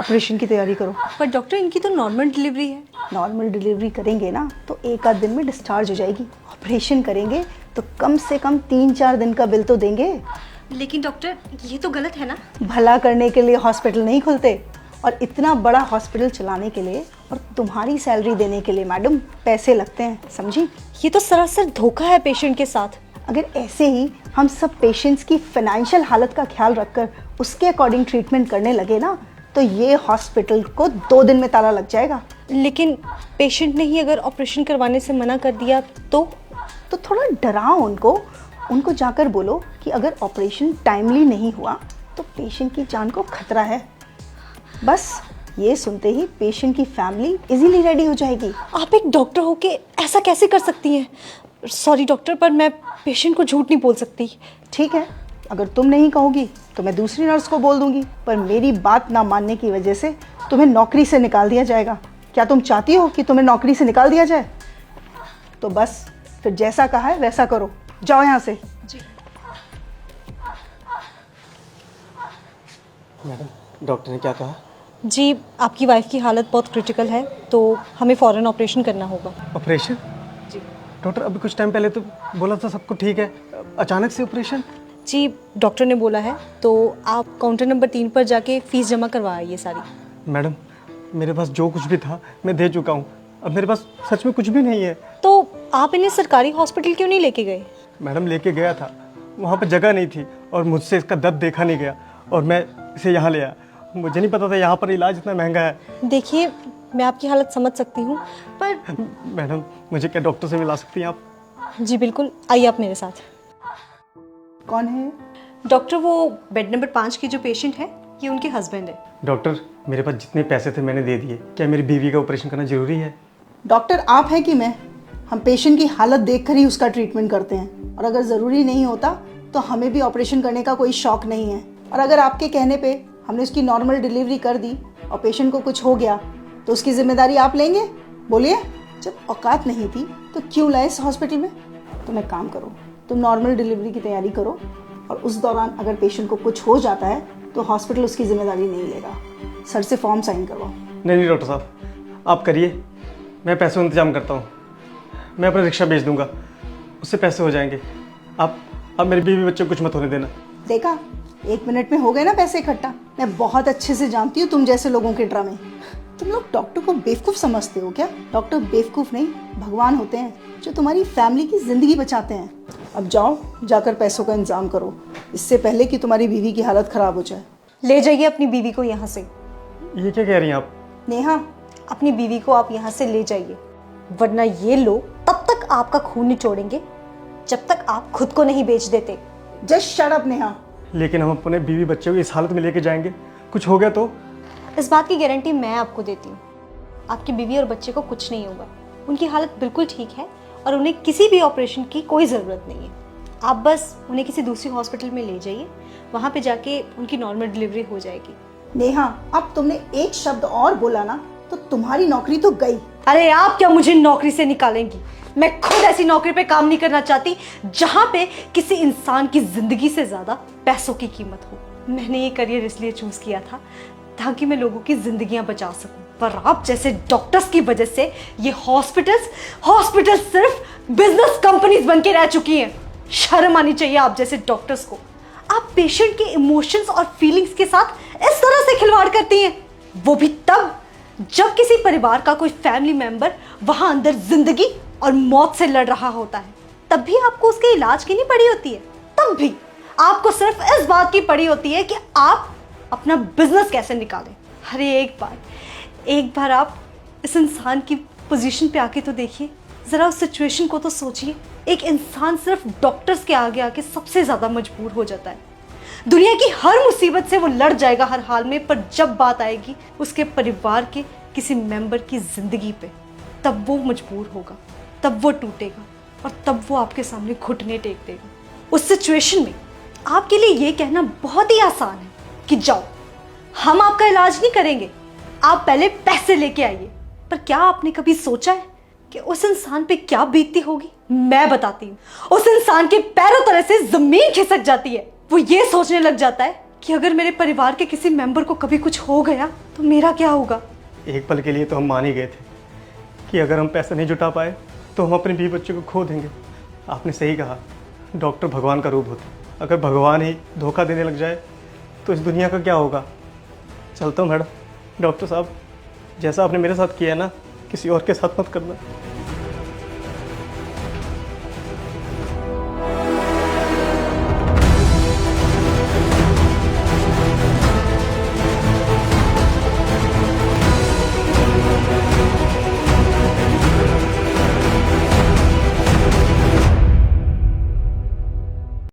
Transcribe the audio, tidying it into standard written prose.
Operation की तैयारी करो। पर डॉक्टर इनकी तो नॉर्मल डिलीवरी है। नॉर्मल डिलीवरी करेंगे ना तो एक आध दिन में डिस्चार्ज हो जाएगी। ऑपरेशन करेंगे तो कम से कम 3-4 दिन का बिल तो देंगे। लेकिन डॉक्टर ये तो गलत है ना। भला करने के लिए हॉस्पिटल नहीं खुलते, और इतना बड़ा हॉस्पिटल चलाने के लिए और तुम्हारी सैलरी देने के लिए मैडम पैसे लगते हैं, समझी? ये तो सरासर धोखा है पेशेंट के साथ। अगर ऐसे ही हम सब पेशेंट्स की फाइनेंशियल हालत का ख्याल रखकर उसके अकॉर्डिंग ट्रीटमेंट करने लगे ना तो ये हॉस्पिटल को 2 दिन में ताला लग जाएगा। लेकिन पेशेंट ने ही अगर ऑपरेशन करवाने से मना कर दिया तो थोड़ा डराओ उनको जाकर बोलो कि अगर ऑपरेशन टाइमली नहीं हुआ तो पेशेंट की जान को खतरा है। बस ये सुनते ही पेशेंट की फैमिली इजीली रेडी हो जाएगी। आप एक डॉक्टर होके ऐसा कैसे कर सकती हैं? सॉरी डॉक्टर, पर मैं पेशेंट को झूठ नहीं बोल सकती। ठीक है, अगर तुम नहीं कहोगी तो मैं दूसरी नर्स को बोल दूंगी, पर मेरी बात ना मानने की वजह से तुम्हें नौकरी से निकाल दिया जाएगा। क्या तुम चाहती हो कि तुम्हें नौकरी से निकाल दिया जाए? तो बस फिर जैसा कहा है वैसा करो, जाओ यहाँ से। जी मैडम, डॉक्टर ने क्या कहा? जी, आपकी वाइफ की हालत बहुत क्रिटिकल है तो हमें फ़ौरन ऑपरेशन करना होगा। ऑपरेशन? जी डॉक्टर, अभी कुछ टाइम पहले तो बोला था सब कुछ ठीक है, अचानक से ऑपरेशन? जी, डॉक्टर ने बोला है तो आप काउंटर नंबर 3 पर जाके फ़ीस जमा करवाइए सारी। मैडम, मेरे पास जो कुछ भी था मैं दे चुका हूँ, अब मेरे पास सच में कुछ भी नहीं है। तो आप इन्हें सरकारी हॉस्पिटल क्यों नहीं लेके गए? मैडम, लेके गया था, वहाँ पर जगह नहीं थी और मुझसे इसका दर्द देखा नहीं गया और मैं इसे यहाँ ले आया। मुझे नहीं पता था यहाँ पर इलाज इतना महंगा है। देखिए, मैं आपकी हालत समझ सकती हूँ पर मैडम, मुझे क्या डॉक्टर से मिला सकती हैं आप? जी बिल्कुल, आइए आप मेरे साथ। कौन है? डॉक्टर, वो बेड नंबर 5 की जो पेशेंट है ये उनके हस्बैंड है। डॉक्टर, मेरे पास जितने पैसे थे मैंने दे दिए, क्या मेरी बीवी का ऑपरेशन करना जरूरी है? डॉक्टर आप हैं कि मैं? हम पेशेंट की हालत देखकर ही उसका ट्रीटमेंट करते हैं, और अगर ज़रूरी नहीं होता तो हमें भी ऑपरेशन करने का कोई शौक नहीं है। और अगर आपके कहने पे हमने उसकी नॉर्मल डिलीवरी कर दी और पेशेंट को कुछ हो गया तो उसकी जिम्मेदारी आप लेंगे? बोलिए, जब औकात नहीं थी तो क्यों लाए इस हॉस्पिटल में? तुम एक काम करो, तुम नॉर्मल डिलीवरी की तैयारी करो और उस दौरान अगर पेशेंट को कुछ हो जाता है तो हॉस्पिटल उसकी जिम्मेदारी नहीं लेगा। सर से फॉर्म साइन करवाओ। नहीं डॉक्टर साहब, आप करिए, मैं पैसों का इंतजाम करता हूँ। मैं अपना रिक्शा भेज दूंगा, उससे पैसे हो जाएंगे। आप मेरी बीवी बच्चे को कुछ मत होने देना। देखा, 1 मिनट में हो गए ना पैसे इकट्ठा। मैं बहुत अच्छे से जानती हूँ तुम जैसे लोगों के ड्रामे। तुम लोग डॉक्टर को बेवकूफ़ समझते हो क्या? डॉक्टर बेवकूफ़ नहीं, भगवान होते हैं जो तुम्हारी फैमिली की ज़िंदगी बचाते हैं। अब जाओ, जाकर पैसों का इंतजाम करो, इससे पहले कि तुम्हारी बीवी की हालत ख़राब हो जाए। ले जाइए अपनी बीवी को यहाँ से। ये क्या कह रही हैं आप? नेहा, अपनी बीवी को आप यहाँ से ले जाइए, वरना ये लोग तब तक आपका खून निचोड़ेंगे जब तक आप खुद को नहीं बेच देते। Just shut up Neha. लेकिन हम अपने बीवी बच्चे को इस हालत में लेके जाएंगे, कुछ हो गया तो? इस बात की गारंटी मैं आपको देती हूँ, आपकी बीवी और बच्चे को कुछ नहीं होगा। उनकी हालत बिल्कुल ठीक है और उन्हें किसी भी ऑपरेशन की कोई ज़रूरत नहीं है। आप बस उन्हें किसी दूसरी हॉस्पिटल में ले जाइए, वहाँ पे जाके उनकी नॉर्मल डिलीवरी हो जाएगी। नेहा, अब तुमने एक शब्द और बोला ना तो तुम्हारी नौकरी तो गई। अरे आप क्या मुझे नौकरी से निकालेंगी? मैं खुद ऐसी नौकरी पे काम नहीं करना चाहती जहाँ पे किसी इंसान की जिंदगी से ज्यादा पैसों की कीमत हो। मैंने ये करियर इसलिए चूज किया था ताकि मैं लोगों की जिंदगियां बचा सकूं, पर आप जैसे डॉक्टर्स की वजह से ये हॉस्पिटल्स सिर्फ बिजनेस कंपनीज बन के रह चुकी हैं। शर्म आनी चाहिए आप जैसे डॉक्टर्स को। आप पेशेंट के इमोशंस और फीलिंग्स के साथ इस तरह से खिलवाड़ करती हैं, वो भी तब जब किसी परिवार का कोई फैमिली मेंबर वहां अंदर जिंदगी और मौत से लड़ रहा होता है। तब भी आपको उसके इलाज की नहीं पड़ी होती है, तब भी आपको सिर्फ इस बात की पड़ी होती है कि आप अपना बिजनेस कैसे निकालें। अरे एक बार आप इस इंसान की पोजीशन पे आके तो देखिए, जरा उस सिचुएशन को तो सोचिए। एक इंसान सिर्फ डॉक्टर्स के आगे आके सबसे ज्यादा मजबूर हो जाता है। दुनिया की हर मुसीबत से वो लड़ जाएगा हर हाल में, पर जब बात आएगी उसके परिवार के किसी मेंबर की जिंदगी पे, तब वो मजबूर होगा, तब वो टूटेगा और तब वो आपके सामने घुटने टेक देगा। उस सिचुएशन में आपके लिए ये कहना बहुत ही आसान है कि जाओ, हम आपका इलाज नहीं करेंगे, आप पहले पैसे लेके आइए। पर क्या आपने कभी सोचा है कि उस इंसान पे क्या बीतती होगी? मैं बताती हूँ। उस इंसान के पैरों तले से जमीन खिसक जाती है। वो ये सोचने लग जाता है कि अगर मेरे परिवार के किसी मेंबर को कभी कुछ हो गया तो मेरा क्या होगा। एक पल के लिए तो हम मान ही गए थे कि अगर हम पैसा नहीं जुटा पाए तो हम अपने बीवी बच्चों को खो देंगे। आपने सही कहा, डॉक्टर भगवान का रूप होते। अगर भगवान ही धोखा देने लग जाए तो इस दुनिया का क्या होगा। चलता हूँ मैडम। डॉक्टर साहब, जैसा आपने मेरे साथ किया है ना, किसी और के साथ मत करना।